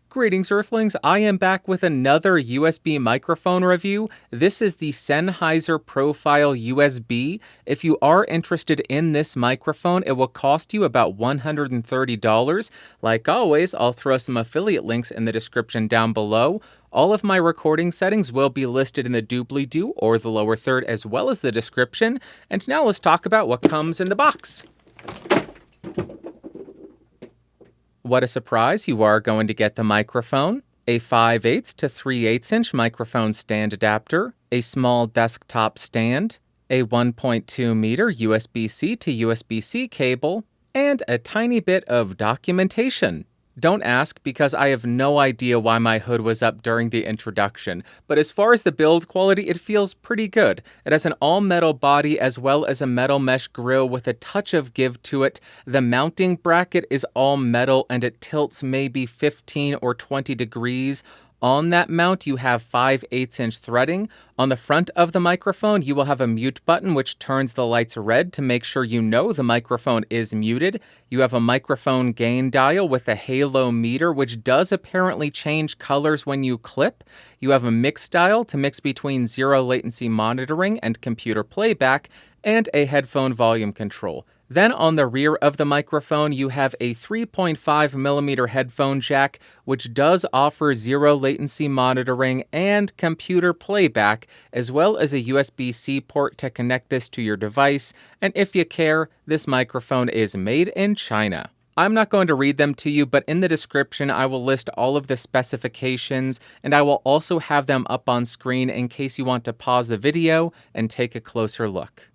Greetings, Earthlings. I am back with another USB microphone review. This is the Sennheiser Profile USB. If you are interested in this microphone, it will cost you about $130. Like always, I'll throw some affiliate links in the description down below. All of my recording settings will be listed in the doobly-doo or the lower third as well as the description. And now let's talk about what comes in the box. What a surprise, you are going to get the microphone, a 5/8 to 3/8 inch microphone stand adapter, a small desktop stand, a 1.2 meter USB-C to USB-C cable, and a tiny bit of documentation. Don't ask because I have no idea why my hood was up during the introduction, but as far as the build quality, it feels pretty good. It has an all-metal body as well as a metal mesh grille with a touch of give to it. The mounting bracket is all metal and it tilts maybe 15 or 20 degrees. On that mount, you have 5/8 inch threading. On the front of the microphone, you will have a mute button which turns the lights red to make sure you know the microphone is muted. You have a microphone gain dial with a halo meter which does apparently change colors when you clip. You have a mix dial to mix between zero latency monitoring and computer playback, and a headphone volume control. Then on the rear of the microphone, you have a 3.5mm headphone jack, which does offer zero latency monitoring and computer playback, as well as a USB-C port to connect this to your device. And if you care, this microphone is made in China. I'm not going to read them to you, but in the description, I will list all of the specifications, and I will also have them up on screen in case you want to pause the video and take a closer look.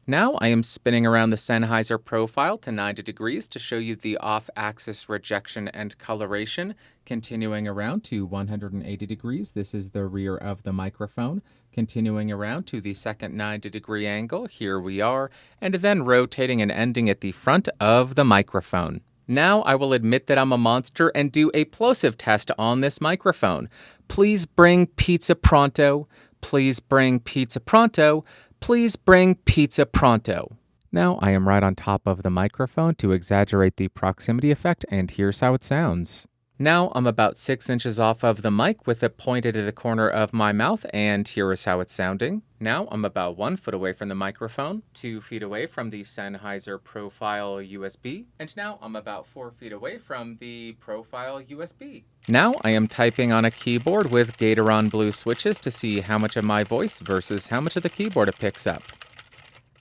Now I am spinning around the Sennheiser Profile to 90 degrees to show you the off-axis rejection and coloration. Continuing around to 180 degrees, this is the rear of the microphone. Continuing around to the second 90-degree angle, here we are, and then rotating and ending at the front of the microphone. Now I will admit that I'm a monster and do a plosive test on this microphone. Please bring pizza pronto. Please bring pizza pronto. Please bring pizza pronto. Now I am right on top of the microphone to exaggerate the proximity effect, and here's how it sounds. Now I'm about 6 inches off of the mic with it pointed at the corner of my mouth, and here is how it's sounding. Now I'm about 1 foot away from the microphone, 2 feet away from the Sennheiser Profile USB, and now I'm about 4 feet away from the Profile USB. Now I am typing on a keyboard with Gateron Blue switches to see how much of my voice versus how much of the keyboard it picks up.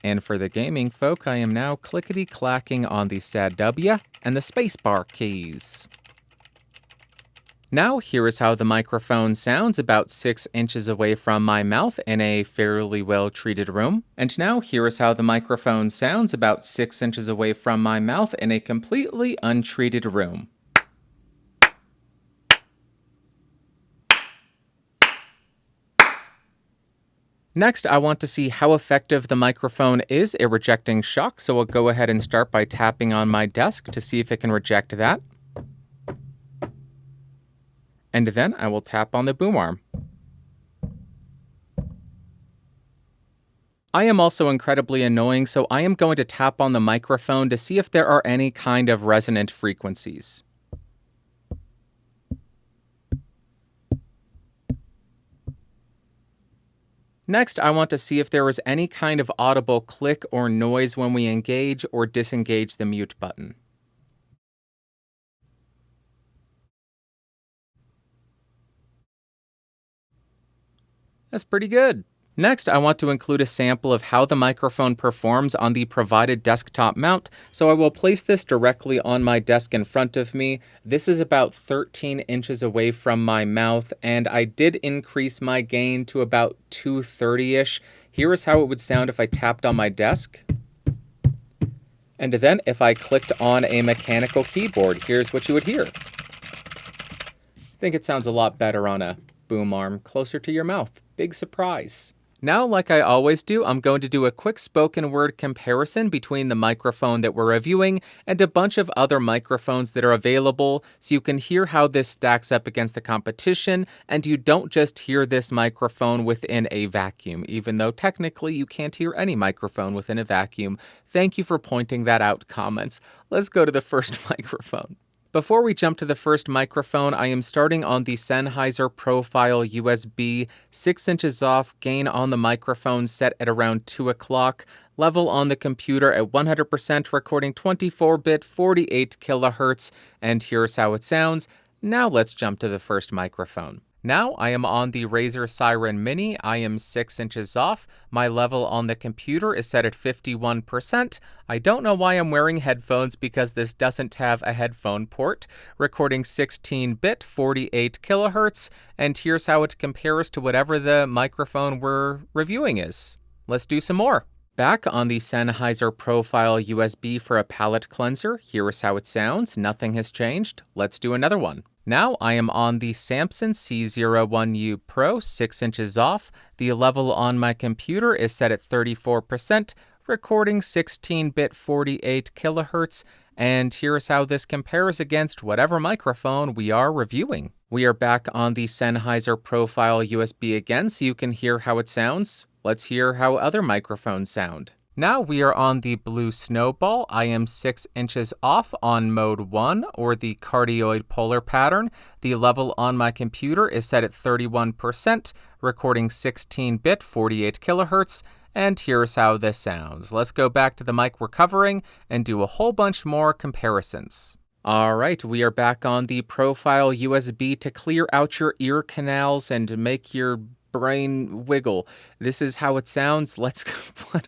And for the gaming folk, I am now clickety-clacking on the SAD W and the spacebar keys. Now, here is how the microphone sounds about 6 inches away from my mouth in a fairly well-treated room. And now, here is how the microphone sounds about 6 inches away from my mouth in a completely untreated room. Next, I want to see how effective the microphone is at rejecting shock, so I'll go ahead and start by tapping on my desk to see if it can reject that. And then I will tap on the boom arm. I am also incredibly annoying, so I am going to tap on the microphone to see if there are any kind of resonant frequencies. Next, I want to see if there is any kind of audible click or noise when we engage or disengage the mute button. That's pretty good. Next, I want to include a sample of how the microphone performs on the provided desktop mount, so I will place this directly on my desk in front of me. This is about 13 inches away from my mouth, and I did increase my gain to about 230-ish. Here is how it would sound if I tapped on my desk. And then if I clicked on a mechanical keyboard, here's what you would hear. I think it sounds a lot better on a boom arm closer to your mouth. Big surprise. Now, like I always do, I'm going to do a quick spoken word comparison between the microphone that we're reviewing and a bunch of other microphones that are available, so you can hear how this stacks up against the competition, and you don't just hear this microphone within a vacuum, even though technically you can't hear any microphone within a vacuum. Thank you for pointing that out, comments. Let's go to the first microphone. Before we jump to the first microphone, I am starting on the Sennheiser Profile USB, 6 inches off, gain on the microphone set at around 2 o'clock, level on the computer at 100%, recording 24-bit, 48 kilohertz, and here's how it sounds. Now let's jump to the first microphone. Now I am on the Razer Siren Mini. I am 6 inches off. My level on the computer is set at 51%. I don't know why I'm wearing headphones because this doesn't have a headphone port. Recording 16-bit, 48 kilohertz, and here's how it compares to whatever the microphone we're reviewing is. Let's do some more. Back on the Sennheiser Profile USB for a palate cleanser. Here is how it sounds. Nothing has changed. Let's do another one. Now I am on the Samson C01U Pro, 6 inches off. The level on my computer is set at 34%, recording 16-bit 48 kilohertz, and here's how this compares against whatever microphone we are reviewing. We are back on the Sennheiser Profile USB again, so you can hear how it sounds. Let's hear how other microphones sound. Now we are on the Blue Snowball. I am 6 inches off on mode 1, or the cardioid polar pattern. The level on my computer is set at 31%, recording 16-bit 48 kilohertz, and here's how this sounds. Let's go back to the mic we're covering and do a whole bunch more comparisons. All right, we are back on the Profile USB to clear out your ear canals and make your brain wiggle. This is how it sounds. What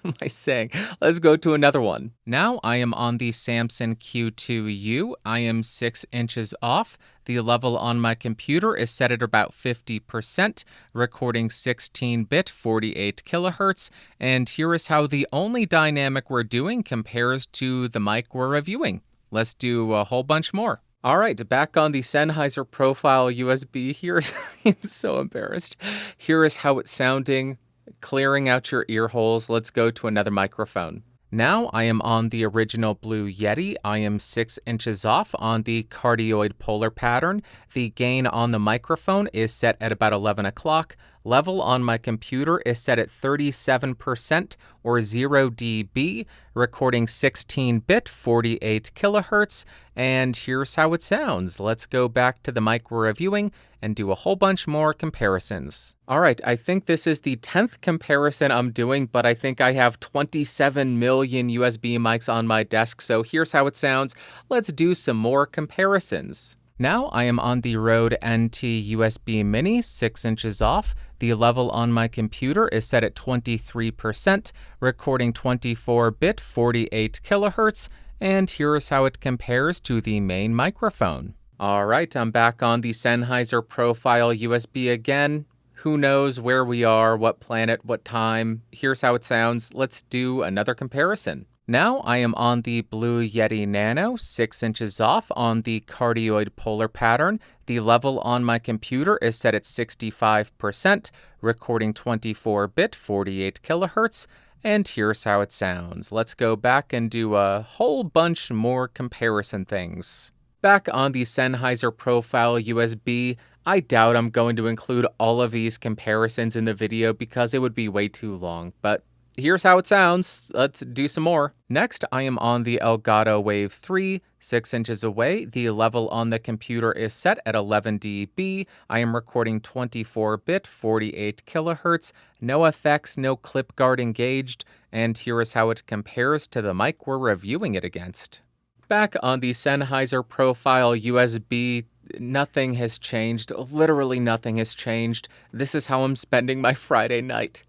am I saying? Let's go to another one. Now I am on the Samson Q2U. I am 6 inches off. The level on my computer is set at about 50%, recording 16-bit 48 kilohertz, and here is how the only dynamic we're doing compares to the mic we're reviewing. Let's do a whole bunch more. All right, back on the Sennheiser Profile USB here. I'm so embarrassed. Here is how it's sounding, clearing out your ear holes. Let's go to another microphone. Now I am on the original Blue Yeti. I am 6 inches off on the cardioid polar pattern. The gain on the microphone is set at about 11 o'clock. Level on my computer is set at 37%, or 0 dB, recording 16-bit 48 kilohertz, and here's how it sounds. Let's go back to the mic we're reviewing and do a whole bunch more comparisons. All right, I think this is the 10th comparison I'm doing, but I think I have 27 million USB mics on my desk, so here's how it sounds. Let's do some more comparisons. Now I am on the Rode NT USB Mini, 6 inches off. The level on my computer is set at 23%, recording 24-bit 48 kilohertz, and here is how it compares to the main microphone. All right, I'm back on the Sennheiser Profile USB again. Who knows where we are, what planet, what time. Here's how it sounds. Let's do another comparison. Now I am on the Blue Yeti Nano, 6 inches off on the cardioid polar pattern. The level on my computer is set at 65%, recording 24-bit 48 kilohertz, and here's how it sounds. Let's go back and do a whole bunch more comparison things. Back on the Sennheiser Profile USB, I doubt I'm going to include all of these comparisons in the video because it would be way too long, but here's how it sounds. Let's do some more. Next, I am on the Elgato Wave 3, 6 inches away. The level on the computer is set at 11 dB. I am recording 24-bit, 48 kilohertz, no effects, no clip guard engaged, and here is how it compares to the mic we're reviewing it against. Back on the Sennheiser Profile USB, nothing has changed. Literally nothing has changed. This is how I'm spending my Friday night.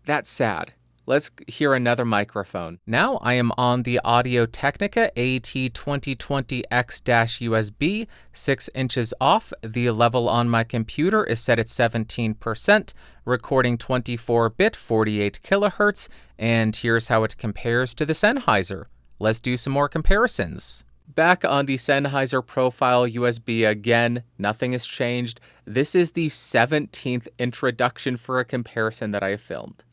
That's sad. Let's hear another microphone. Now I am on the Audio-Technica AT2020X-USB, 6 inches off. The level on my computer is set at 17%, recording 24-bit 48 kilohertz, and here's how it compares to the Sennheiser. Let's do some more comparisons. Back on the Sennheiser Profile USB again, nothing has changed. This is the 17th introduction for a comparison that I have filmed.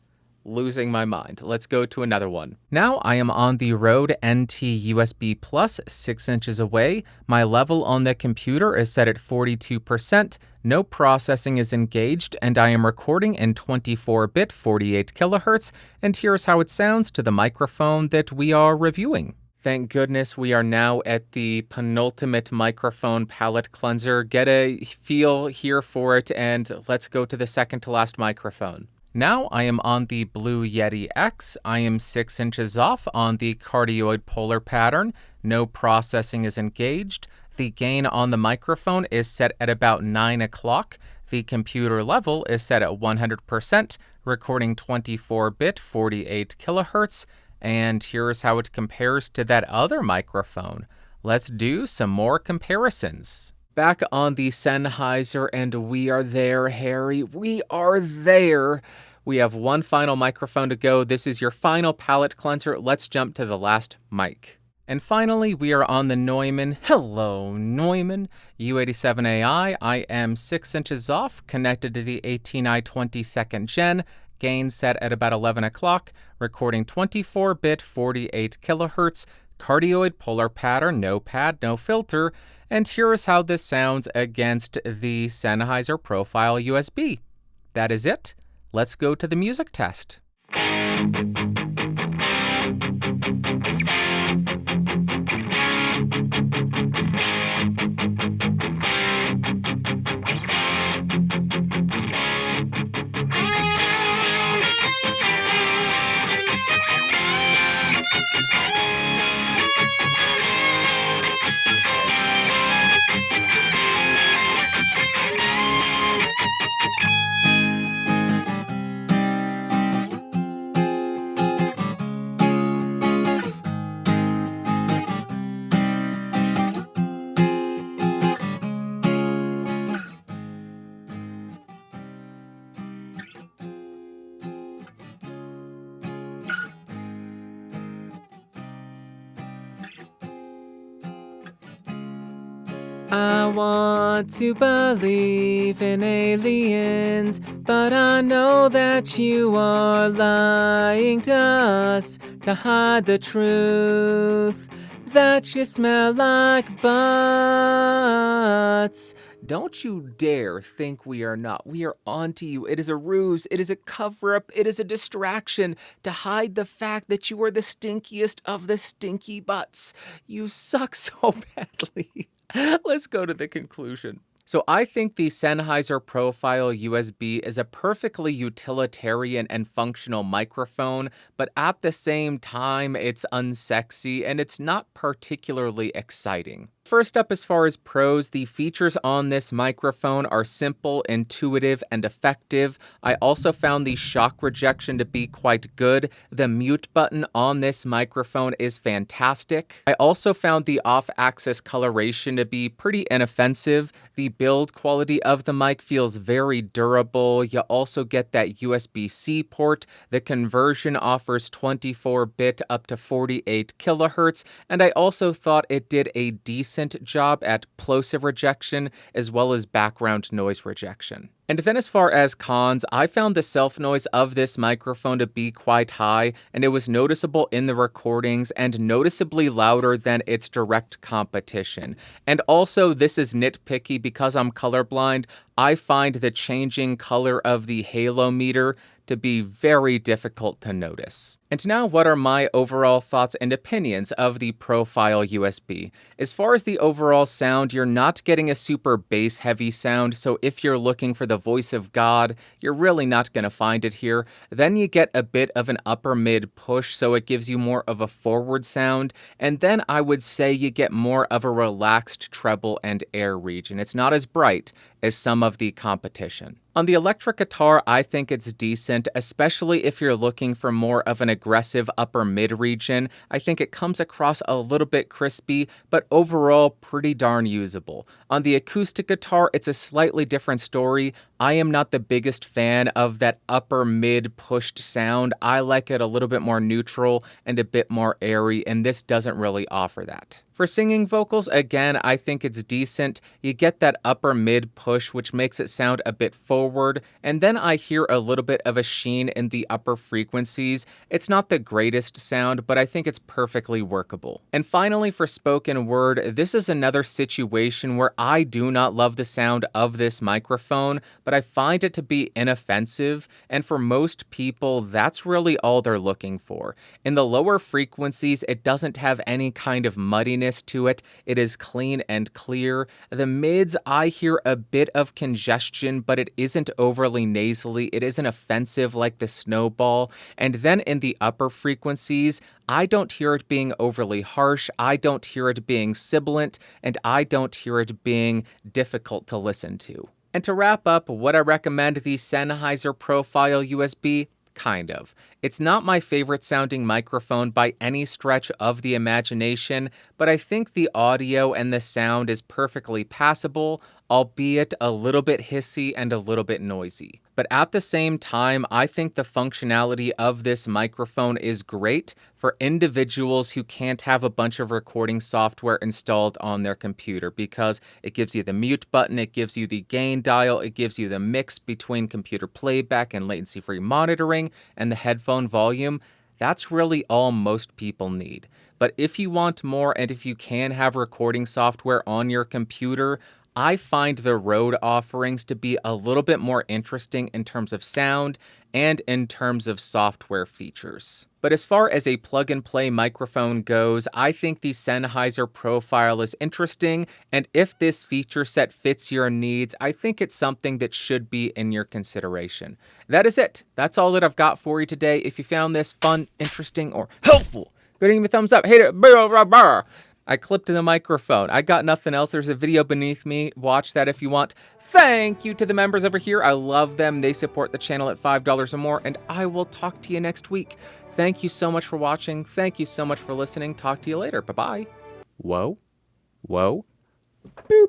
Losing my mind. Let's go to another one. Now I am on the Rode NT USB Plus, 6 inches away. My level on the computer is set at 42%. No processing is engaged, and I am recording in 24-bit 48 kilohertz, and here's how it sounds to the microphone that we are reviewing. Thank goodness we are now at the penultimate microphone palette cleanser. Get a feel here for it, and let's go to the second to last microphone. Now I am on the Blue Yeti X. I am 6 inches off on the cardioid polar pattern. No processing is engaged. The gain on the microphone is set at about 9 o'clock. The computer level is set at 100%, recording 24-bit 48 kilohertz. And here's how it compares to that other microphone. Let's do some more comparisons. Back on the Sennheiser, and we are there, Harry. We are there. We have one final microphone to go. This is your final palette cleanser. Let's jump to the last mic. And finally, we are on the Neumann. Hello, Neumann. U87AI. I am 6 inches off, connected to the 18i 22nd Gen. Gain set at about 11 o'clock, recording 24-bit 48 kilohertz, cardioid polar pattern, no pad, no filter, and here is how this sounds against the Sennheiser Profile USB. That is it. Let's go to the music test. I want to believe in aliens, but I know that you are lying to us to hide the truth, that you smell like butts. Don't you dare think we are not. We are onto you. It is a ruse. It is a cover-up. It is a distraction to hide the fact that you are the stinkiest of the stinky butts. You suck so badly. Let's go to the conclusion. So I think the Sennheiser Profile USB is a perfectly utilitarian and functional microphone, but at the same time, it's unsexy and it's not particularly exciting. First up, as far as pros, the features on this microphone are simple, intuitive, and effective. I also found the shock rejection to be quite good. The mute button on this microphone is fantastic. I also found the off-axis coloration to be pretty inoffensive. The build quality of the mic feels very durable. You also get that USB-C port. The conversion offers 24-bit up to 48 kilohertz, and I also thought it did a decent job at plosive rejection as well as background noise rejection. And then as far as cons, I found the self-noise of this microphone to be quite high, and it was noticeable in the recordings and noticeably louder than its direct competition. And also, this is nitpicky because I'm colorblind. I find the changing color of the halo meter to be very difficult to notice. And now, what are my overall thoughts and opinions of the Profile USB? As far as the overall sound, you're not getting a super bass-heavy sound, so if you're looking for the voice of God, you're really not going to find it here. Then you get a bit of an upper-mid push, so it gives you more of a forward sound, and then I would say you get more of a relaxed treble and air region. It's not as bright as some of the competition. On the electric guitar, I think it's decent, especially if you're looking for more of an aggressive upper mid region. I think it comes across a little bit crispy, but overall pretty darn usable. On the acoustic guitar, it's a slightly different story. I am not the biggest fan of that upper mid pushed sound. I like it a little bit more neutral and a bit more airy, and this doesn't really offer that. For singing vocals, again, I think it's decent. You get that upper mid push, which makes it sound a bit forward, and then I hear a little bit of a sheen in the upper frequencies. It's not the greatest sound, but I think it's perfectly workable. And finally, for spoken word, this is another situation where I do not love the sound of this microphone, but I find it to be inoffensive, and for most people, that's really all they're looking for. In the lower frequencies, it doesn't have any kind of muddiness to it. It is clean and clear. The mids, I hear a bit of congestion, but it isn't overly nasally. It isn't offensive like the Snowball. And then in the upper frequencies, I don't hear it being overly harsh. I don't hear it being sibilant, and I don't hear it being difficult to listen to. And to wrap up, would I recommend the Sennheiser Profile USB? Kind of. It's not my favorite sounding microphone by any stretch of the imagination, but I think the audio and the sound is perfectly passable, albeit a little bit hissy and a little bit noisy. But at the same time, I think the functionality of this microphone is great for individuals who can't have a bunch of recording software installed on their computer, because it gives you the mute button, it gives you the gain dial, it gives you the mix between computer playback and latency-free monitoring, and the headphone volume. That's really all most people need. But if you want more, and if you can have recording software on your computer, I find the Rode offerings to be a little bit more interesting in terms of sound and in terms of software features. But as far as a plug-and-play microphone goes, I think the Sennheiser Profile is interesting, and if this feature set fits your needs, I think it's something that should be in your consideration. That is it. That's all that I've got for you today. If you found this fun, interesting, or helpful, go give me a thumbs up. Hate it. I clipped the microphone. I got nothing else. There's a video beneath me. Watch that if you want. Thank you to the members over here. I love them. They support the channel at $5 or more, and I will talk to you next week. Thank you so much for watching. Thank you so much for listening. Talk to you later. Bye-bye. Whoa. Whoa. Boop.